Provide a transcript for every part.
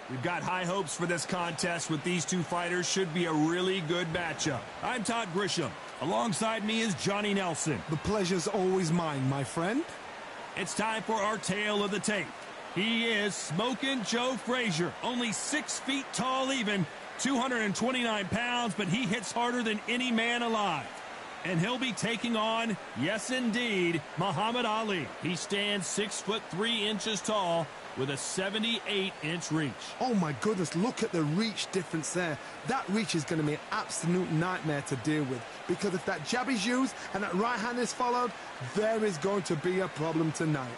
We've got high hopes for this contest with these two fighters. Should be a really good matchup. I'm Todd Grisham. Alongside me is Johnny Nelson. The pleasure's always mine, my friend. It's time for our tale of the tape. He is Smokin' Joe Frazier. Only 6 feet tall even, 229 pounds, but he hits harder than any man alive. And he'll be taking on, yes indeed, Muhammad Ali. He stands 6'3" tall with a 78-inch reach. Oh my goodness, look at the reach difference there. That reach is going to be an absolute nightmare to deal with, because if that jab is used and that right hand is followed, there is going to be a problem tonight.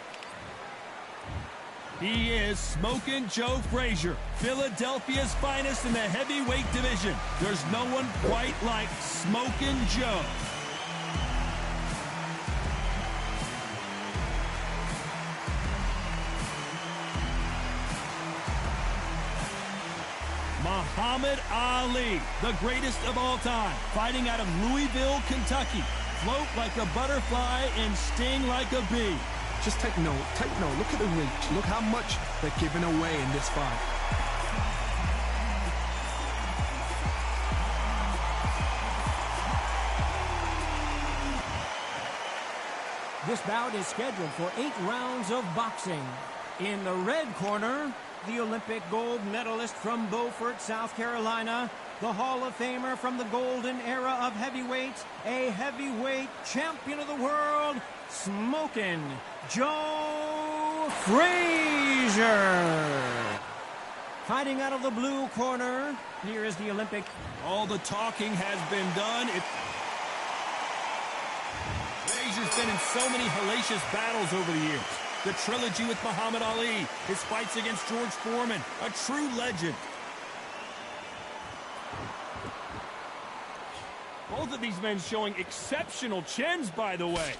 He is Smokin' Joe Frazier, Philadelphia's finest in the heavyweight division. There's no one quite like Smokin' Joe. Muhammad Ali, the greatest of all time, fighting out of Louisville, Kentucky. Float like a butterfly and sting like a bee. Just take note, look at the reach. Look how much they're giving away in this fight. This bout is scheduled for 8 rounds of boxing. In the red corner, the Olympic gold medalist from Beaufort, South Carolina, the Hall of Famer from the golden era of heavyweights, a heavyweight champion of the world, Smokin' Joe Frazier. Fighting out of the blue corner, here is the Olympic. All the talking has been done. Frazier's been in so many hellacious battles over the years. The trilogy with Muhammad Ali, his fights against George Foreman, a true legend. Both of these men showing exceptional chins, by the way.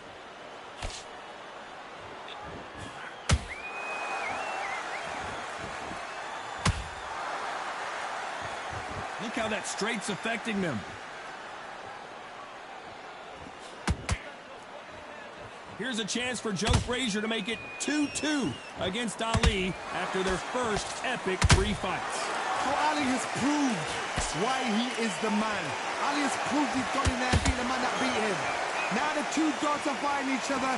Look how that straight's affecting them. Here's a chance for Joe Frazier to make it 2-2 against Ali after their first epic 3 fights. So Ali has proved why he is the man. Ali has proved he's gone in there and beat the man that beat him. Now the two dogs are fighting each other.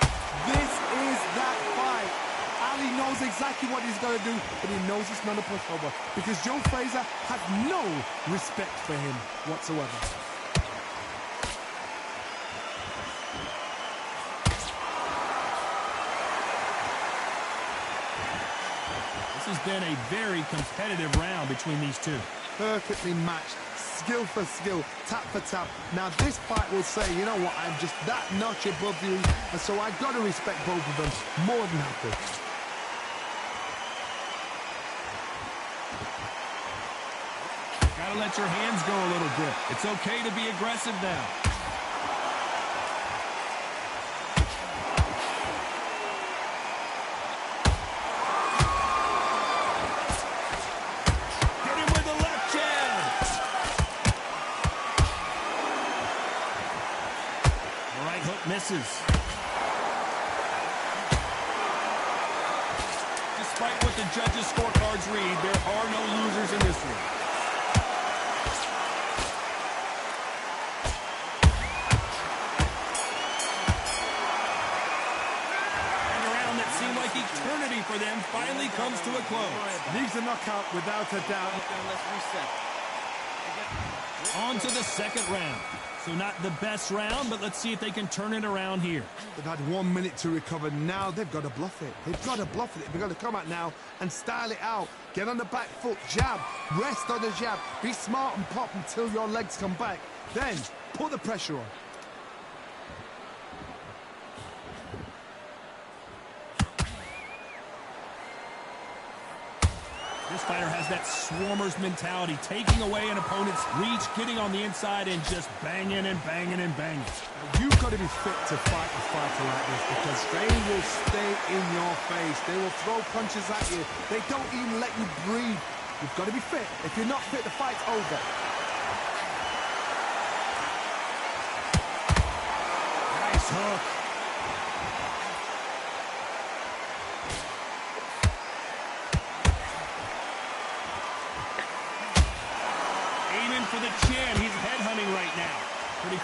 This is that fight. Ali knows exactly what he's going to do, but he knows it's not a pushover, because Joe Frazier has no respect for him whatsoever. This has been a very competitive round between these two. Perfectly matched, skill for skill, tap for tap. Now this fight will say, you know what, I'm just that notch above you, and so I've got to respect both of them more than happy. Gotta let your hands go a little bit. It's okay to be aggressive now. Misses. Despite what the judges' scorecards read, there are no losers in this one. And a round that seemed like eternity for them finally comes to a close. Needs a knockout without a doubt. On to the second round. So not the best round, but let's see if they can turn it around here. They've had 1 minute to recover. Now they've got to bluff it. They've got to bluff it. They've got to come out now and style it out. Get on the back foot, jab, rest on the jab. Be smart and pop until your legs come back. Then put the pressure on. This fighter has that swarmer's mentality, taking away an opponent's reach, getting on the inside, and just banging and banging and banging. You've got to be fit to fight a fighter like this, because they will stay in your face. They will throw punches at you. They don't even let you breathe. You've got to be fit. If you're not fit, the fight's over. Nice hook.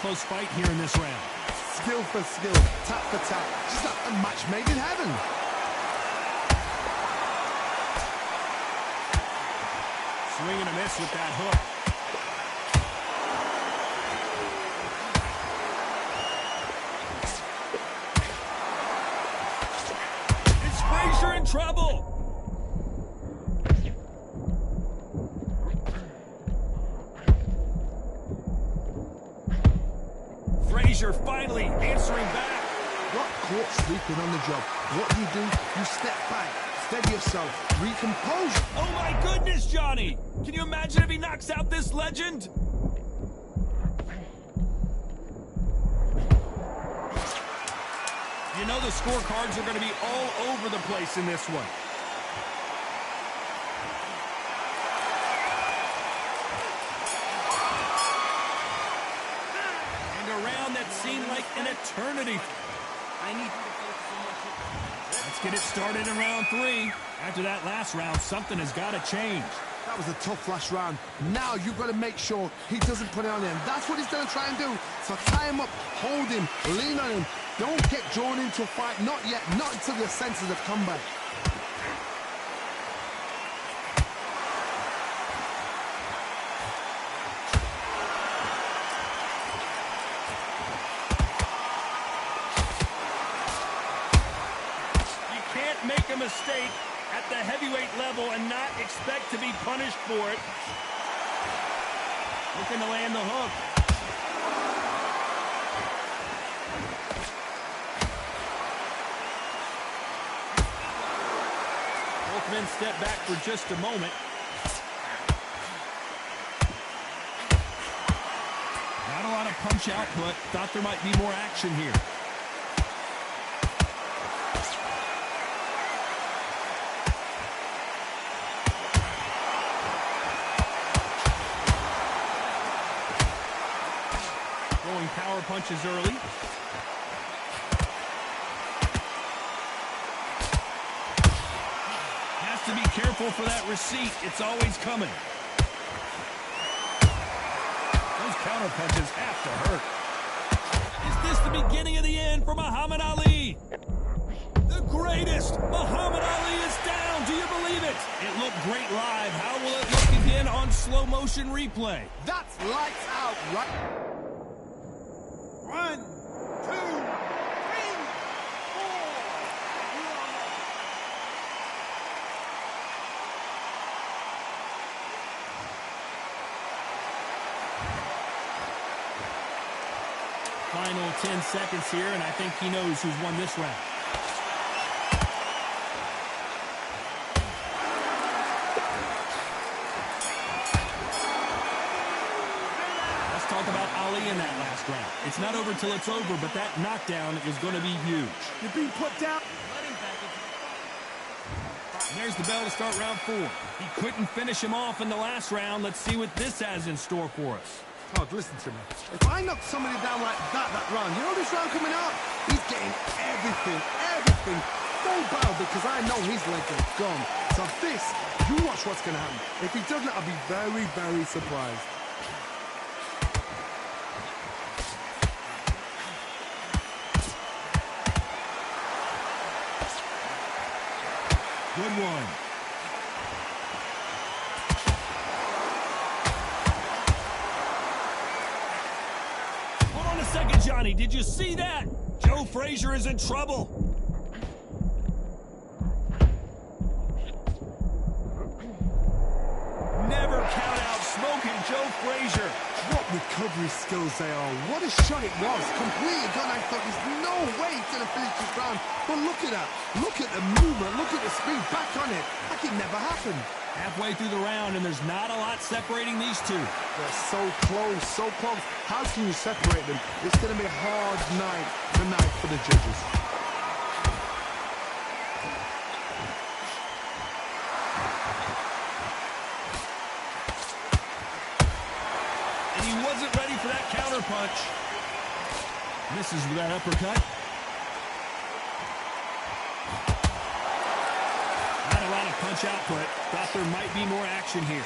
close fight here in this round. Skill for skill, tap for tap. Just like a match made in heaven. Swing and a miss with that hook. Is Frazier in trouble? Frazier finally answering back. Got caught sleeping on the job. What do? You step back, steady yourself, recompose. Oh my goodness, Johnny! Can you imagine if he knocks out this legend? You know the scorecards are going to be all over the place in this one. And a round that seemed like an eternity. I need you to focus on what you... Let's get it started in round 3. After that last round, something has got to change. That was a tough last round. Now you've got to make sure he doesn't put it on him. That's what he's going to try and do. So tie him up, hold him, lean on him. Don't get drawn into a fight. Not yet. Not until your senses have come back. You can't make a mistake at the heavyweight level and not expect to be punished for it. Looking to land the hook. Both men step back for just a moment. Not a lot of punch output. Thought there might be more action here. Power punches early. Has to be careful for that receipt. It's always coming. Those counter punches have to hurt. Is this the beginning of the end for Muhammad Ali? The greatest! Muhammad Ali is down. Do you believe it? It looked great live. How will it look again on slow motion replay? That's lights out, right? 1, 2, 3, 4. Final 10 seconds here, and I think he knows who's won this round. Talk about Ali in that last round. It's not over till it's over, but that knockdown is going to be huge. You're being put down. There's the bell to start round 4. He couldn't finish him off in the last round. Let's see what this has in store for us. Todd, listen to me. If I knock somebody down like that round, you know this round coming up? He's getting everything full barrel because I know his legs are gone. So this, you watch what's going to happen. If he doesn't, I'll be very, very surprised. Good one. Hold on a second, Johnny. Did you see that? Joe Frazier is in trouble. Never count out smoking Joe Frazier. What recovery skills they are. What a shot it was. Completely gone. I thought there's no way he's going to finish this round. But look at that. Look at the movement. Look at the speed. Back on it. Like it never happened. Halfway through the round, and there's not a lot separating these two. They're so close, so close. How can you separate them? It's going to be a hard night tonight for the judges. And he wasn't ready for that counter punch. Misses with that uppercut. Not a lot of punch output. Thought there might be more action here.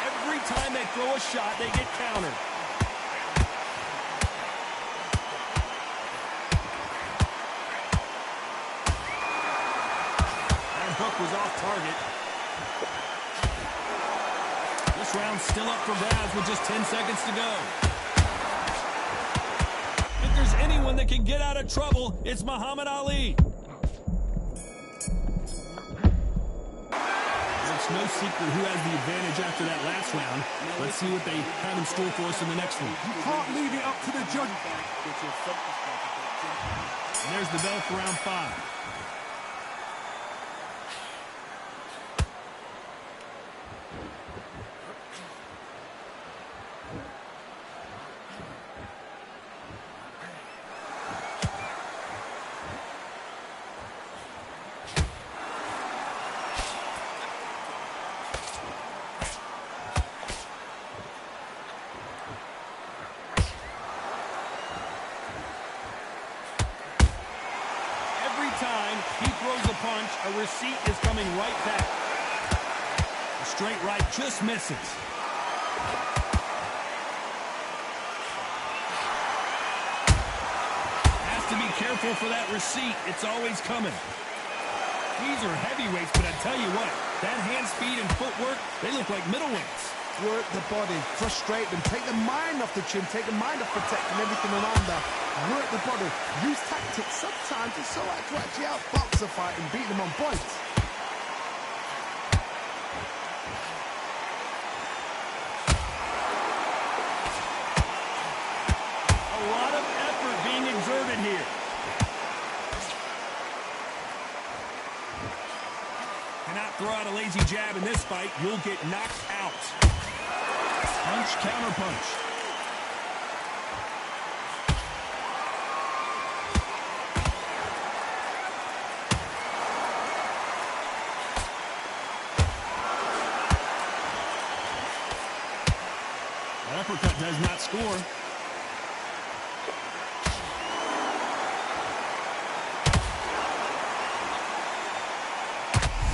Every time they throw a shot, they get countered. soft target. This round's still up for grabs with just 10 seconds to go. If there's anyone that can get out of trouble, it's Muhammad Ali. It's no secret who has the advantage after that last round. Let's see what they have in store for us in the next one. You can't leave it up to the judge. And there's the bell for round 5. Time he throws a punch, a receipt is coming right back. A straight right just misses. Has to be careful for that receipt. It's always coming. These are heavyweights, but I tell you what, that hand speed and footwork, they look like middleweights. Work the body, frustrate them, take the mind off the chin, take the mind off protecting everything around there. Work the body, use tactics. Sometimes it's so hard to actually outbox a fight and beat them on points. A lot of effort being exerted here. Cannot throw out a lazy jab in this fight. You'll get knocked out. Punch, counter punch. That uppercut does not score.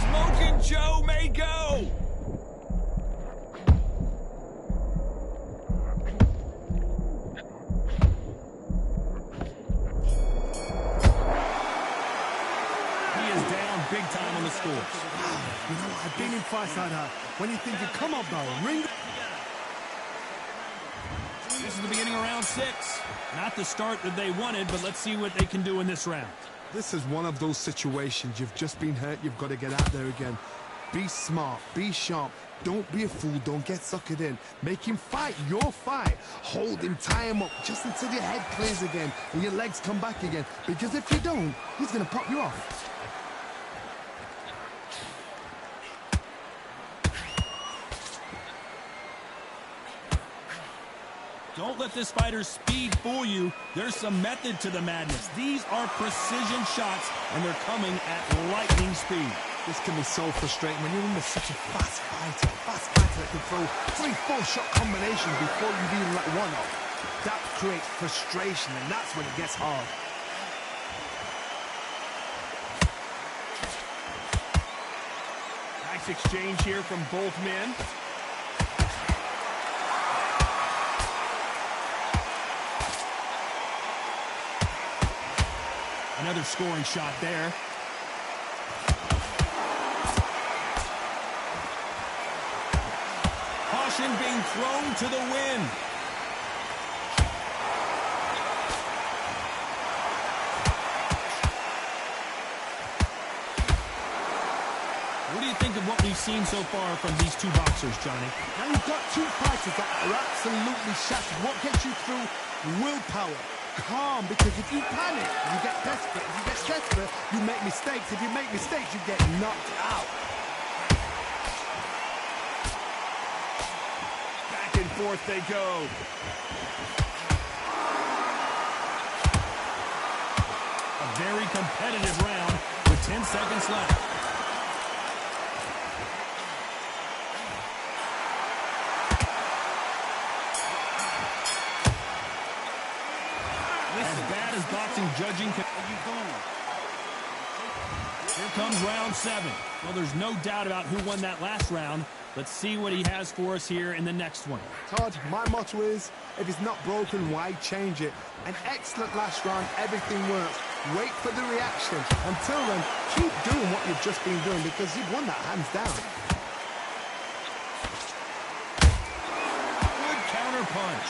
Smoking Joe may go. Big time on the scores. You know, I've been in fights like that. When you think you come up now, ring. This is the beginning of round 6. Not the start that they wanted, but let's see what they can do in this round. This is one of those situations. You've just been hurt. You've got to get out there again. Be smart. Be sharp. Don't be a fool. Don't get suckered in. Make him fight your fight. Hold him, tie him up, just until your head clears again and your legs come back again. Because if you don't, he's going to pop you off. Don't let this fighter's speed fool you. There's some method to the madness. These are precision shots, and they're coming at lightning speed. This can be so frustrating when you're in with such a fast fighter that can throw 3-4 shot combinations before you even let one off. That creates frustration, and that's when it gets hard. Nice exchange here from both men. Another scoring shot there. Caution being thrown to the wind. What do you think of what we've seen so far from these two boxers, Johnny? Now you've got two fighters that are absolutely shattered. What gets you through? Willpower. Calm, because if you panic, you get desperate. If you get desperate, you make mistakes. If you make mistakes, you get knocked out. Back and forth they go. A very competitive round with 10 seconds left. As bad as boxing judging can... Here comes round 7. Well, there's no doubt about who won that last round. Let's see what he has for us here in the next one. Todd, my motto is, if it's not broken, why change it? An excellent last round, everything works. Wait for the reaction. Until then, keep doing what you've just been doing because you've won that hands down. Good counter punch.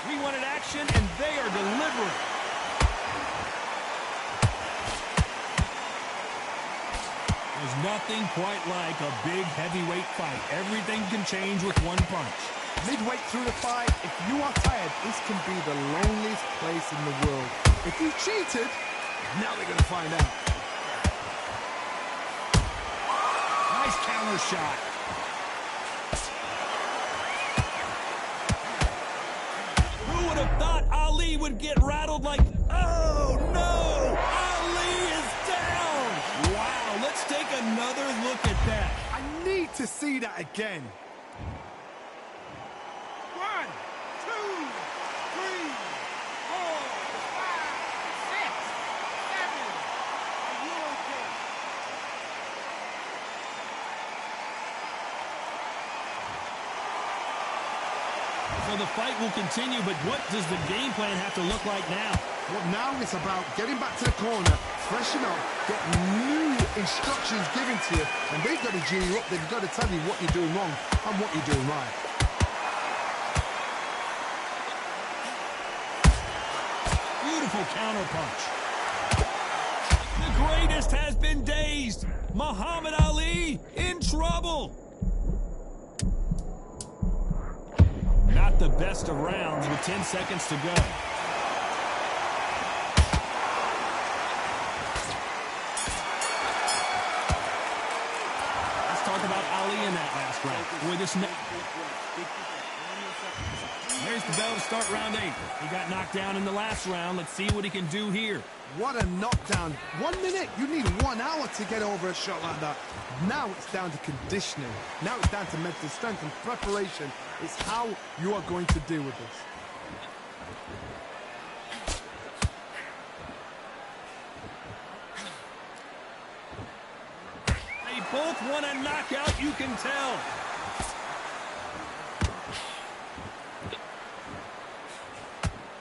We wanted action, and they are delivering. There's nothing quite like a big heavyweight fight. Everything can change with one punch. Midway through the fight, if you are tired, this can be the loneliest place in the world. If you cheated, now they're going to find out. Nice counter shot. Who would have thought Ali would get rattled like... Oh, no! Ali is down! Wow, let's take another look at that. I need to see that again. 1, 2, 3, 4, 5, 6, 7. Are you okay? So the fight will continue, but what does the game plan have to look like now? Well, now it's about getting back to the corner, freshen up, get new instructions given to you, and they've got to G you up. They've got to tell you what you're doing wrong and what you're doing right. Beautiful counter punch. The greatest has been dazed. Muhammad Ali in trouble. Not the best of rounds with 10 seconds to go. Let's talk about Ali in that last round. Boy, there's the bell to start round 8. He got knocked down in the last round. Let's see what he can do here. What a knockdown. 1 minute, you need 1 hour to get over a shot like that. Now it's down to conditioning. Now it's down to mental strength and preparation. It's how you are going to deal with this. They both want a knockout, you can tell.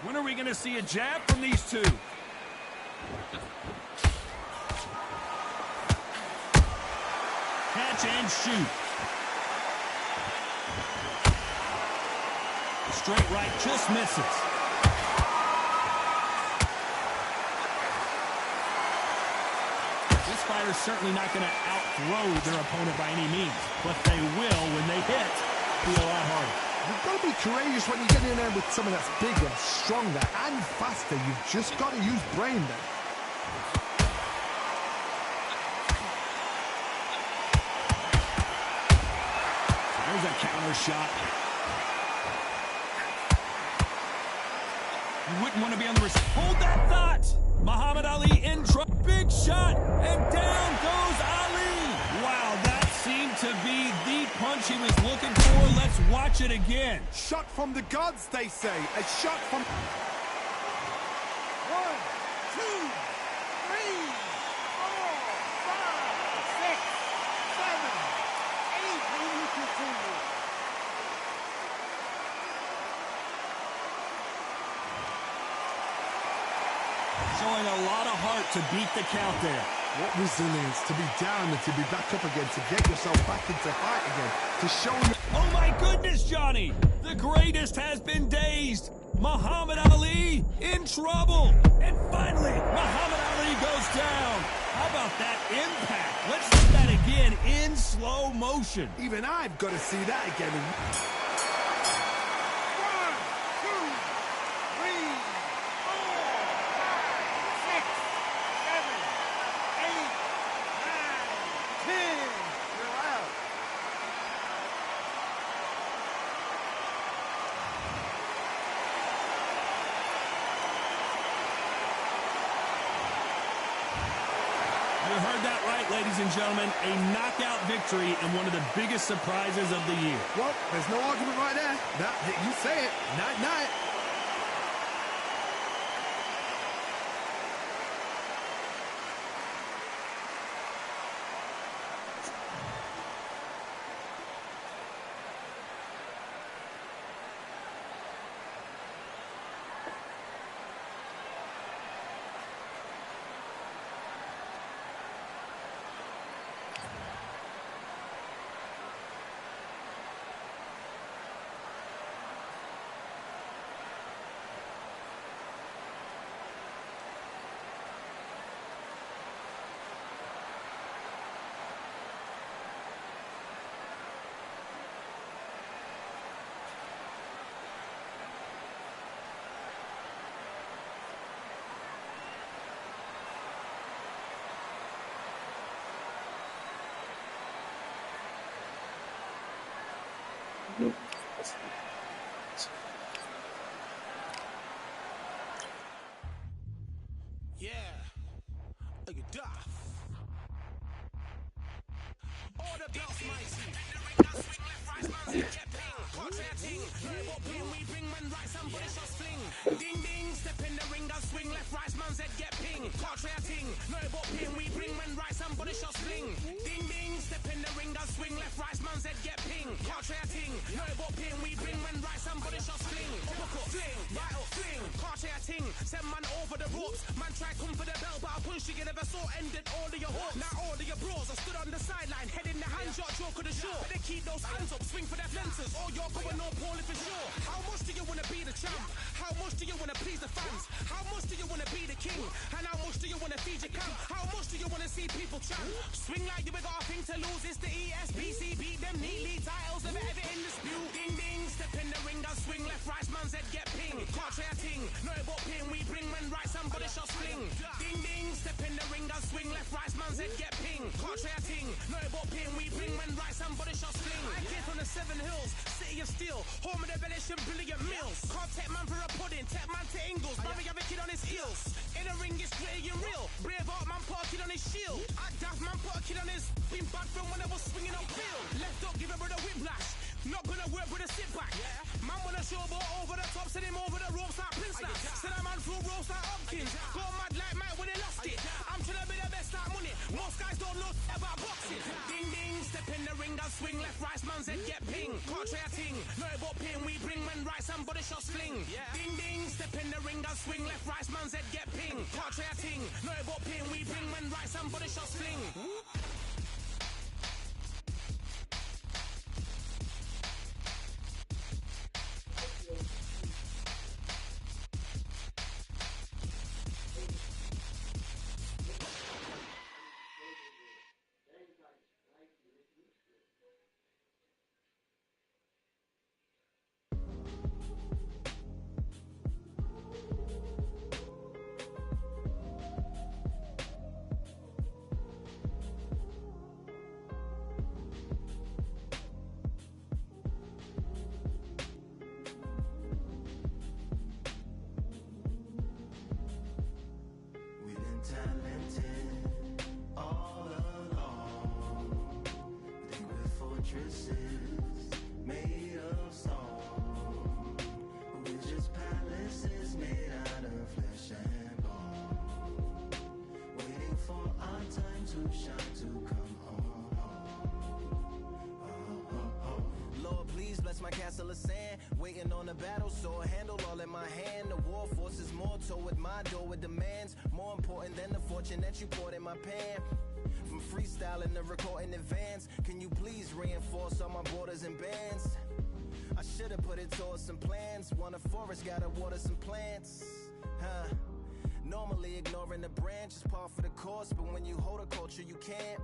When are we going to see a jab from these two? Catch and shoot. Straight right just misses. This fighter's certainly not going to outthrow their opponent by any means, but they will, when they hit, be a lot harder. You've got to be courageous when you get in there with someone that's bigger, stronger, and faster. You've just got to use brain there. There's a counter shot. You wouldn't want to be on the wrist. Hold that thought. Muhammad Ali in trouble. Big shot, and down goes Ali. Wow, that seemed to be the punch he was looking for. Let's watch it again. Shot from the gods, they say. A shot from... 1, 2, 3, 4, 5, 6, 7, 8. Will you continue? Showing a lot of heart to beat the count there. What resilience to be down and to be back up again, to get yourself back into fight again, to show you... Oh my goodness, Johnny! The greatest has been dazed. Muhammad Ali in trouble. And finally, Muhammad Ali goes down. How about that impact? Let's see that again in slow motion. Even I've got to see that again. 1, 2, 3, 4, 5, 6, 7, 8, 9, 10. You're out. You heard that right, ladies and gentlemen. A knockout victory and one of the biggest surprises of the year. Well, there's no argument right there. You say it. Night-night. Yeah, look at Duff. All the belts, mighty. Swing left, right, man's head get ping. Contrary ting, no what ping, we bring man right, somebody shot fling. Ding ding, step in the ring, and swing left, right, man's head get ping. Contrary ting, no what ping, we bring man right, somebody shot fling. Ding ding, step in the ring, and swing left, right, man's head get ping. Contrary ting, no what ping, we bring man right, somebody shot fling. Uppercut, fling, right up, fling. Contrary ting, send man over the ropes. Man try come for the bell, but I punch you never saw ended all of your hopes. Now all of your bros, I stood on the sideline, head in the hand shot, joke of the show. Better keep those hands up, swing for their fences. Oh, you're going no poorly for sure. How much do you want to be the champ? How much do you want to please the fans? How much do you want to be the king? And how much do you want to feed your camp? How much do you want to see people chant? Swing like you ain't got a thing to lose. It's the ESBC, beat them neatly. Titles never ever in dispute. Ding ding, step in the ring and swing left, right, man's head get ping. Can't try a ting, no but ping. We bring men right, somebody shot fling. Ding ding, step in the ring and swing left, right, man's head get ping. Can't try a ting, no but ping. We bring men right, somebody shot fling. I came from the 7 Hills, city of steel, home of the village and brilliant meals. Can't take man for a pudding, take man to Ingles. Brother have a kid on his heels. In the ring it's gritty and real. Brave art man put a kid on his shield. Act daft man put a kid on his. Been bad from when I was swinging up field. Left up give a brother whiplash. Not gonna work with a sit back. Man wanna show but over the top, send him over the ropes like Prince Lass. Send a man through ropes like Hopkins. Go mad like Mike when he lost it. I'm trying to be the best at money. Most guys don't know about boxing. Ding ding, step in the ring and swing left, right, man's head get ping. Can't try a ting, no but ping. We bring men right, somebody shot sling. Ding ding, step in the ring and swing left, right, man's head get ping. Can't try a ting, no but ping. We bring men right, somebody shot sling. Made of stone, we're just palaces made out of flesh and bone, waiting for our time to shine, to come home. Lord, please bless my castle of sand. Waiting on the battle, so a handle all in my hand. The war forces more toward my door with demands. More important than the fortune that you poured in my pan. From freestyling to recording advance, can you please reinforce all my borders and bands? I should've put it towards some plans. Want a forest, gotta water some plants. Normally ignoring the branch is par for the course, but when you hold a culture you can't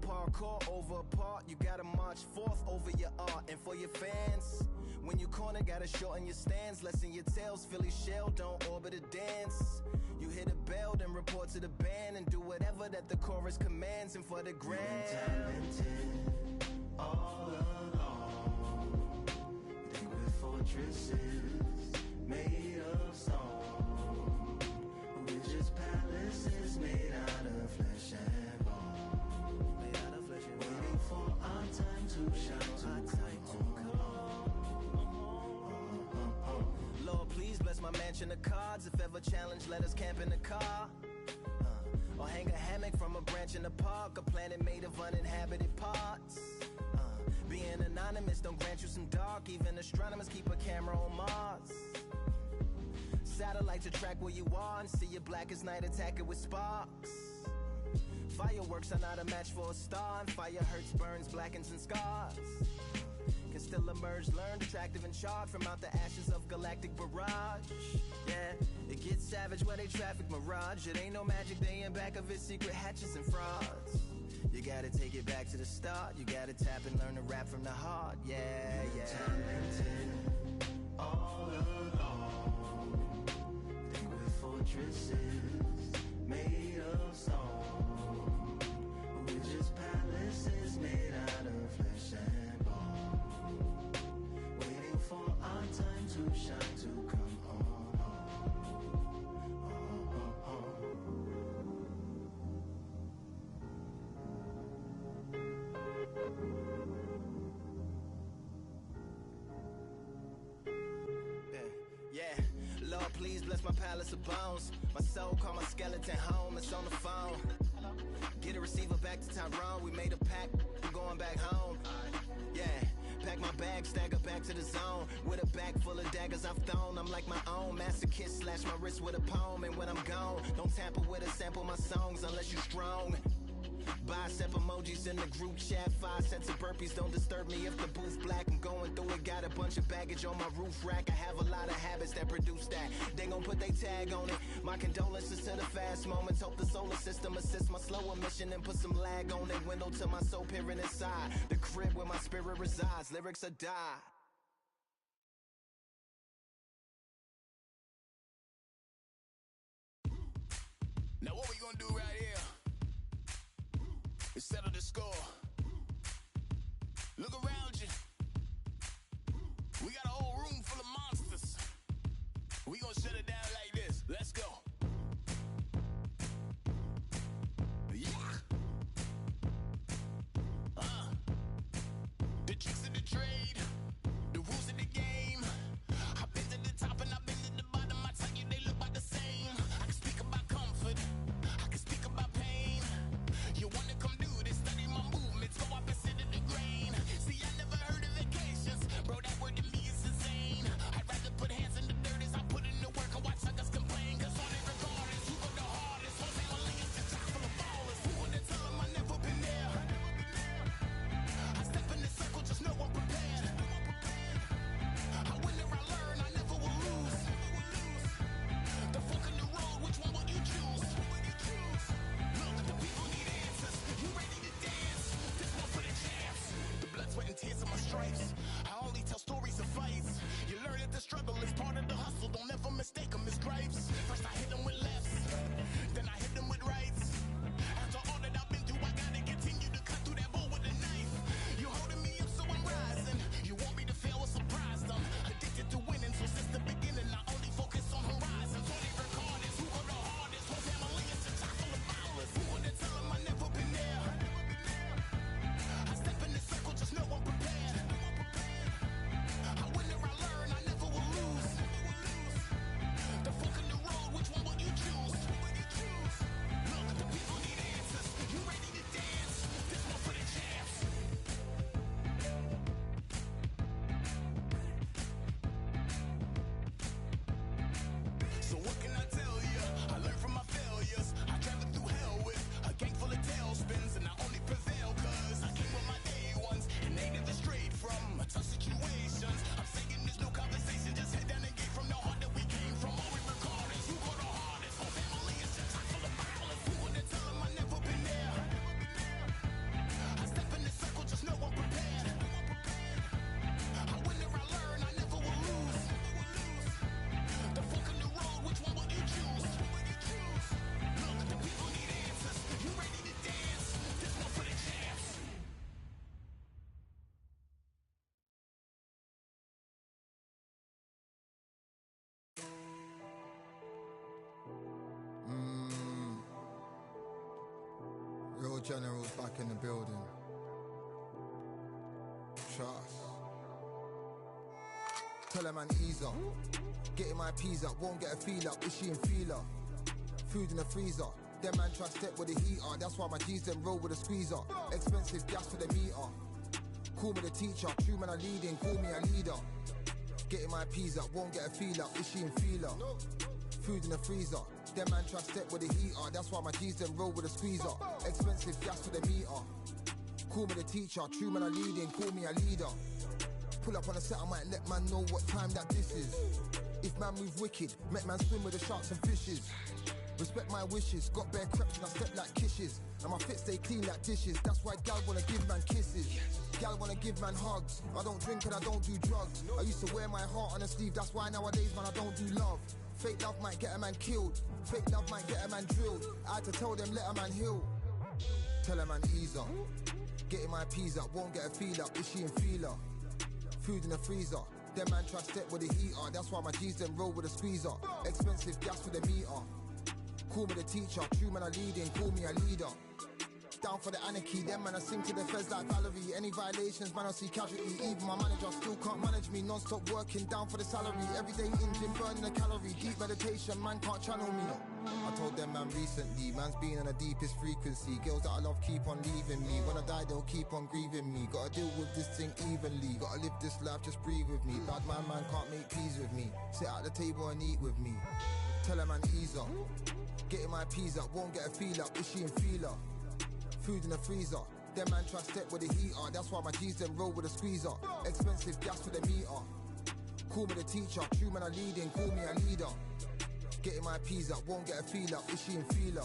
parkour over a part. You gotta march forth over your art. And for your fans, when you corner, gotta shorten your stance. Lessen your tails, Philly shell, don't orbit a dance. You hit a bell, then report to the band, and do whatever that the chorus commands. And for the grand, talented all along, think we're fortresses made of stone, we're just palaces made out of flesh and bone, waiting for our time to shine, to come home. Lord, please bless my mansion of cards. If ever challenged, let us camp in the car. Or hang a hammock from a branch in the park. A planet made of uninhabited parts. Being anonymous don't grant you some dark. Even astronomers keep a camera on Mars. Satellite to track where you are and see your black as night, attack it with sparks. Fireworks are not a match for a star, and fire hurts, burns, blackens, and scars. Can still emerge, learned, attractive, and charred from out the ashes of galactic barrage. Yeah, it gets savage where they traffic mirage. It ain't no magic, they in back of it, secret hatches and frauds. You gotta take it back to the start. You gotta tap and learn to rap from the heart. Yeah, yeah. Talented all along, think we're fortresses made of stone, we're just palaces made out of flesh and bone, bless my palace of bones. My soul call my skeleton home, it's on the phone. Get a receiver back to Tyrone. We made a pact, I'm going back home. Yeah, pack my bag, stagger back to the zone. With a bag full of daggers I've thrown. I'm like my own masochist, slash my wrist with a poem. And when I'm gone, don't tamper with or sample my songs unless you strong. Bicep emojis in the group chat, 5 sets of burpees, don't disturb me if the booth black. I'm going through it, got a bunch of baggage on my roof rack. I have a lot of habits that produce that. They gon' put they tag on it. My condolences to the fast moments. Hope the solar system assists my slow emission and put some lag on it. Window to my soul peering inside the crib where my spirit resides. Lyrics are die. Now what we gonna do right here is settle the score. Look around you. We got a whole room full of monsters. We gonna shut it down like this. Let's go. Yeah. The tricks of the trade, the rules of the game. I've been to the top and I've been to the bottom. I tell you they look about the same. I can speak about comfort, I can speak about pain. You wanna come do this, study my movements, go opposite of the grain. See, I never heard of vacations, bro, that word to me is insane. I'd rather put hands in the dirt as I put in the work and watch suckers complain. Cause all they regardless, who go the hardest, whole family is the top full of ballers. Who would have tell them I never been there? I step in the circle, just know I'm prepared. I win or I learn, I never will lose. The fork in the road, which one will you choose? Look, the people need answers. You ready to dance? This one for the champs. The blood, sweat, and tears of my stripes. I only tell stories of fights. You learn that the struggle is part of the hustle. Don't ever mistake them as gripes. First I hit them with lefts, then I hit them with rights. After all that I've been through, I gotta continue to cut through that bull with a knife. You holding me up, so I'm rising. You want me to fail or surprise them. Addicted to winning, so since the beginning, I only focus on horizons. All they record is who go the hardest. Whole family is the top full of ballers. Who would have tell them I never been there? I step in the circle, just know I'm prepared. I win or I learn, I never will lose. The fork in the road, which one will you choose? Look, the people need answers. You ready to dance? This one for the champs. So what can I tell you? I learned from my failures. I traveled through hell with a gang full of tailspins, and I only prevail cause I came with my day ones, and they never strayed from tough situations. I'm saying there's no conversation, just head down and get from the heart that we came from. All we record is who go the hardest. Whole family is the top full of ballers. Who would have tell them I never been there? I step in the circle, just know I'm prepared. I win or I learn, I never will lose. The fork in the road, which one will you choose? Look, the people need answers. You ready to dance? This one for the champs. Real generals back in the building. Trust. Tell a man ease up. Getting my peas up, won't get a feel up. Is she in feeler? Food in the freezer. Them man try step with the heater. That's why my G's them roll with a squeezer. Expensive gas for the meter. Call me the teacher. True man I leading, call me a leader. Getting my peas up, won't get a feel up. Is she in feeler? Food in the freezer. Them man try step with the heater. That's why my G's them roll with a squeezer. Expensive gas for the meter. Call me the teacher. True man I leading, call me a leader. Pull up on a set, I might let man know what time that this is. If man move wicked, make man swim with the sharks and fishes. Respect my wishes, got bare creps and I step like kisses. And my fit stay clean like dishes. That's why gal wanna give man kisses. Gal wanna give man hugs. I don't drink and I don't do drugs. I used to wear my heart on a sleeve. That's why nowadays man I don't do love. Fake love might get a man killed. Fake love might get a man drilled. I had to tell them let a man heal. Tell a man ease up. Getting my peas up, won't get a feel up. Is she in feeler? Food in the freezer. Them man try step with the heater. That's why my G's them roll with a squeezer. Expensive gas for the meter. Call me the teacher. True man I leading, call me a leader. down for the anarchy. Them man I sing to the feds like Valerie. Any violations, man I see casualty. Even my manager still can't manage me. Non-stop working down for the salary. Every day in gym burning a calorie. Deep meditation, man can't channel me. I told them man recently, man's been on the deepest frequency. Girls that I love keep on leaving me. When I die they'll keep on grieving me. Gotta deal with this thing evenly. Gotta live this life, just breathe with me. Bad man can't make peace with me. Sit at the table and eat with me. Tell a man ease up. Getting my peas up, won't get a feel up. Is she in feeler? Food in the freezer. Them man try step with the heater. That's why my G's them roll with a squeezer. Expensive gas for the meter. Call me the teacher. True man I leading, call me a leader. Getting my peas up, won't get a feel up. Is she in feeler?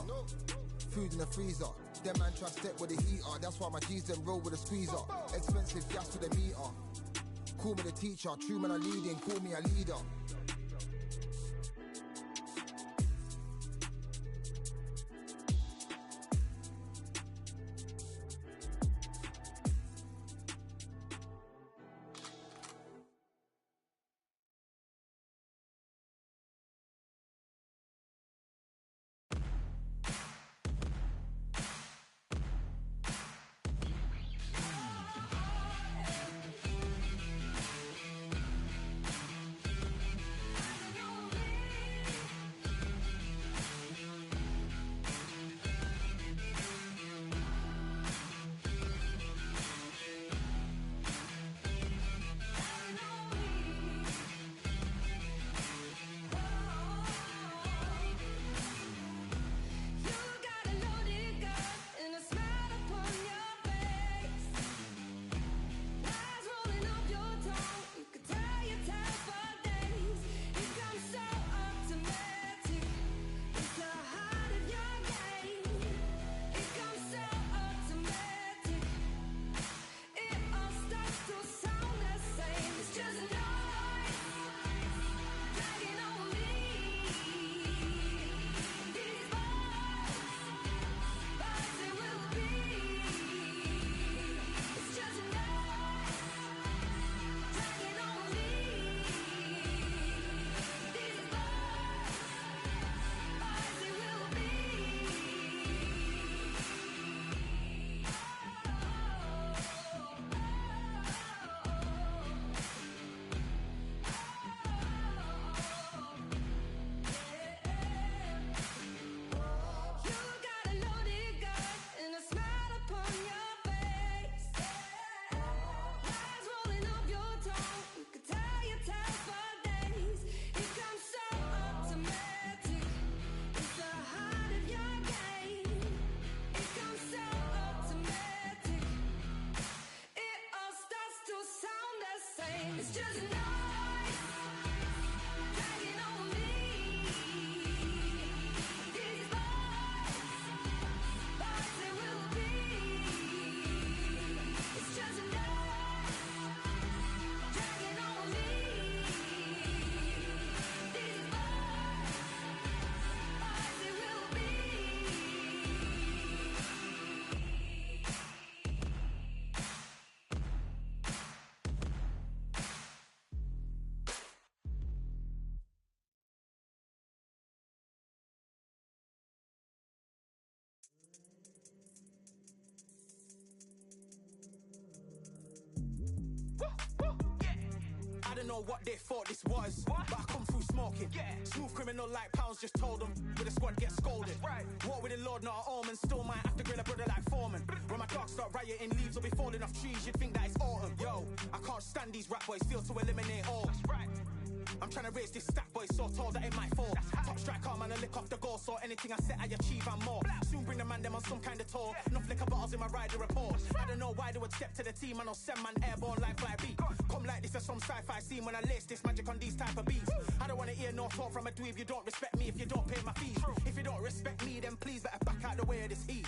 Food in the freezer. Them man try step with the heater. That's why my G's them roll with a squeezer. Expensive gas for the meter. Call me the teacher. True man I leading, call me a leader. I don't know what they thought this was, but I come through smoking. Smooth criminal like pounds, just told them with a squad get scolded. Walk with the Lord, not an omen. Still might have to grill a brother like Foreman. When my dogs start rioting, leaves will be falling off trees. You'd think that it's autumn. Yo, I can't stand these rap boys, feel to eliminate all. I'm trying to raise this stack, boy, so tall that it might fall. Top striker, man, I lick off the goal, so anything I set, I achieve and more. Soon bring the man them on some kind of tour. Enough liquor bottles in my rider report. I don't know why they would step to the team, I know send man airborne like fly beat. Come like this as some sci-fi scene when I lace this magic on these type of beats. I don't wanna hear no talk from a dweeb. You don't respect me if you don't pay my fees. If you don't respect me, then please better back out the way of this heat.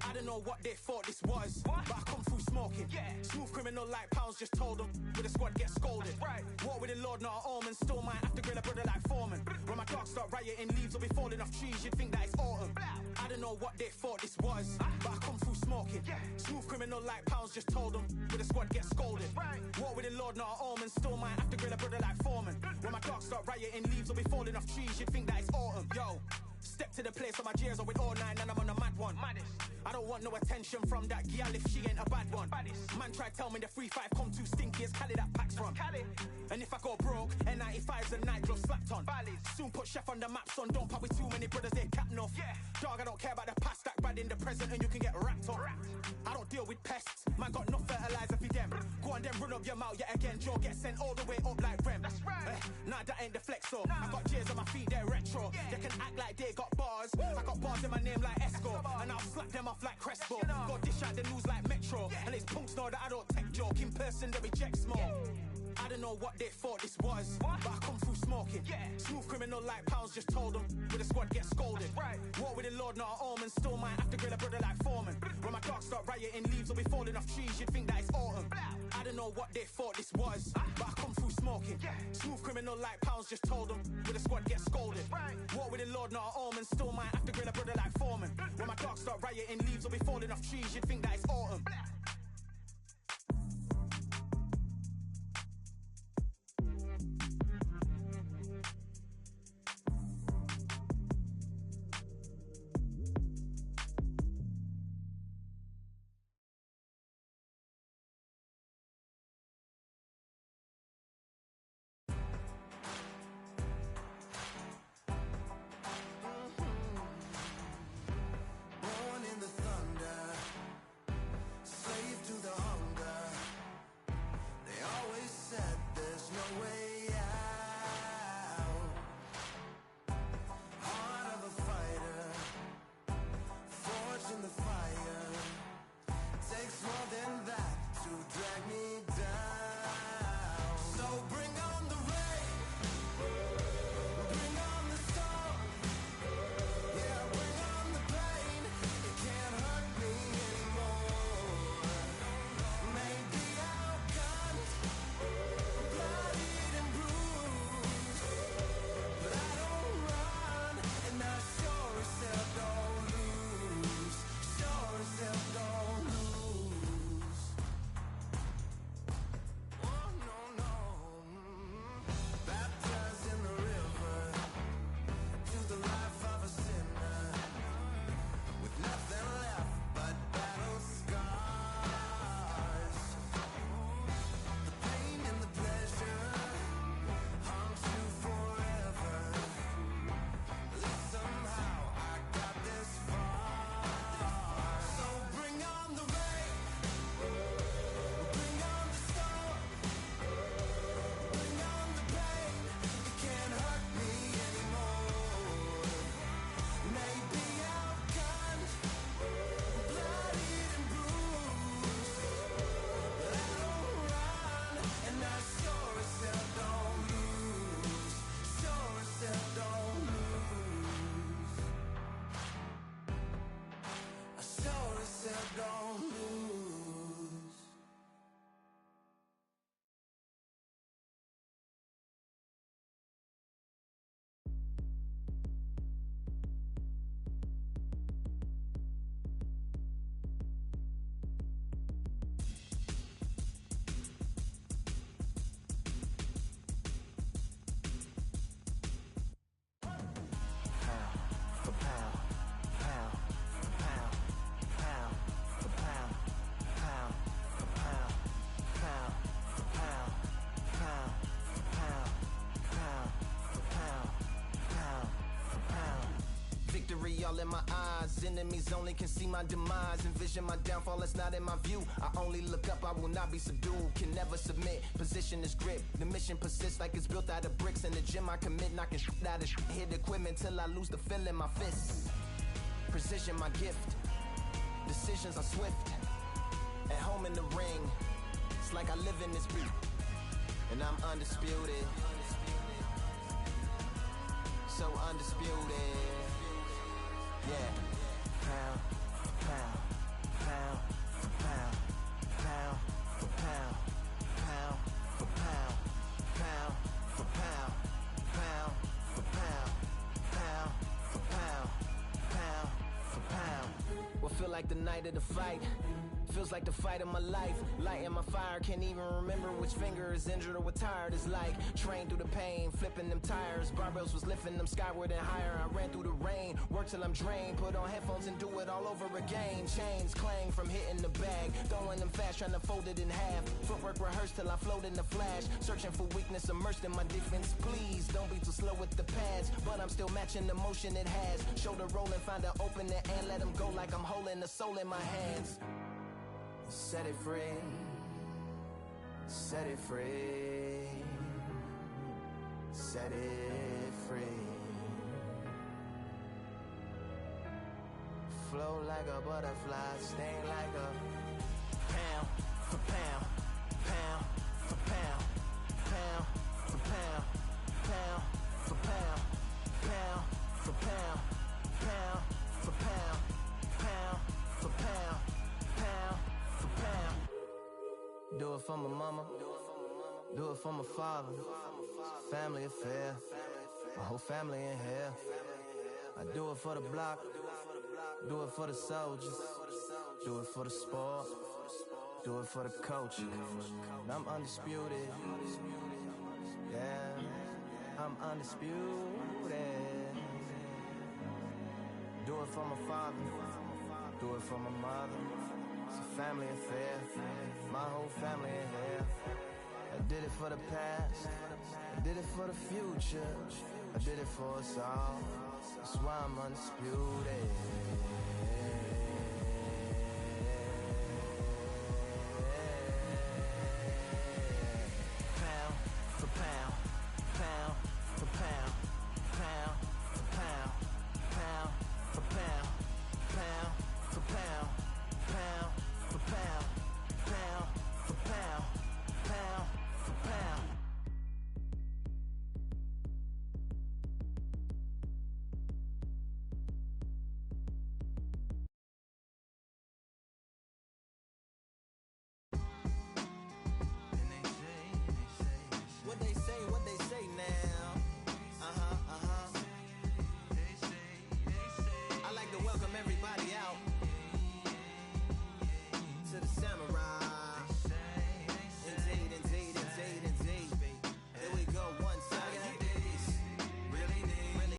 I don't know what they thought this was, but I come through smoking. Smooth criminal like pounds, just told them with a squad get scolded. Walk with the Lord, not an omen. Still might have to grill a brother like Foreman. When my dogs start rioting, leaves will be falling off trees. You'd think that it's autumn. I don't know what they thought this was, but I come through smoking. Smooth criminal like pounds, just told them with a squad squad get scolded. War with the Lord, not an omen. Still might have to grill a brother like Foreman. When my dogs start rioting, leaves will be falling off trees. You'd think that it's autumn. Yo, step to the place where my gears are with all nine and I'm on a mad one. I don't want no attention from that gal if she ain't a bad one. Man try tell me the 3-5 come too stinky as Cali that packs from. And if I go broke, N95's a nightclub slapped on. Soon put Chef on the map, son. Don't pop with too many brothers, they cap enough. Dog, I don't care about the past, that bad in the present and you can get wrapped up. I don't deal with pests, man got no fertilizer for them. Go on then run up your mouth yet again, Joe get sent all the way up like Rem. That's right. Nah, that ain't the flexo. I got cheers on my feet, they're retro. They can act like they got bars. I got bars in my name like Esco, and I'll slap them off like Crespo. Go dish out the news like Metro, and it's punks know that I don't tech joke. In person, they reject smoke. I don't know what they thought this was, but I come through smoking. Smooth criminal like Pounds just told them, with the squad get scolded. War with the Lord, not an omen. Still might have to grill a brother like Foreman. When my dogs start rioting, leaves will be falling off trees. You'd think that it's autumn. I don't know what they thought this was, but I come through smoking. Smooth criminal like Pounds just told them, with the squad get scolded. War with the Lord, not an omen. Still might have to grill a brother like Foreman. When my dogs start rioting, leaves will be falling off trees. You'd think that it's autumn. All in my eyes, enemies only can see my demise. Envision my downfall, it's not in my view. I only look up, I will not be subdued. Can never submit, position is grip. The mission persists like it's built out of bricks. In the gym I commit, knocking shit out of shit. Hit equipment till I lose the feel in my fists. Precision my gift, decisions are swift. At home in the ring, it's like I live in this beat. And I'm undisputed, so undisputed. Yeah. Pound for pound, pound for pound, pound for pound, pound for pound, pound for pound, pound for pound, pound for pound, pound for pound. What feel like the night of the fight? Feels like the fight of my life. Lighting my fire, can't even remember which finger is injured or what tired is like. Train through the pain, flipping them tires. Barbells was lifting them skyward and higher. I ran through the rain, work till I'm drained. Put on headphones and do it all over again. Chains clang from hitting the bag. Throwing them fast, trying to fold it in half. Footwork rehearsed till I float in the flash. Searching for weakness, immersed in my defense. Please, don't be too slow with the pads. But I'm still matching the motion it has. Shoulder rolling, find an opening and let them go like I'm holding the soul in my hands. Set it free. Set it free. Set it free. Flow like a butterfly, sting like a pound for pound, pound for pound, pound for pound, pound for pound, pound for pound, pound for pound, pound for pound, pound for pound. Do it for my mama, do it for my father. Family affair, my whole family in here. I do it for the block, do it for the soldiers, do it for the sport, do it for the coach. I'm undisputed, yeah, I'm undisputed. Do it for my father, do it for my mother. It's a family affair, my whole family in here. I did it for the past, I did it for the future, I did it for us all. That's why I'm undisputed.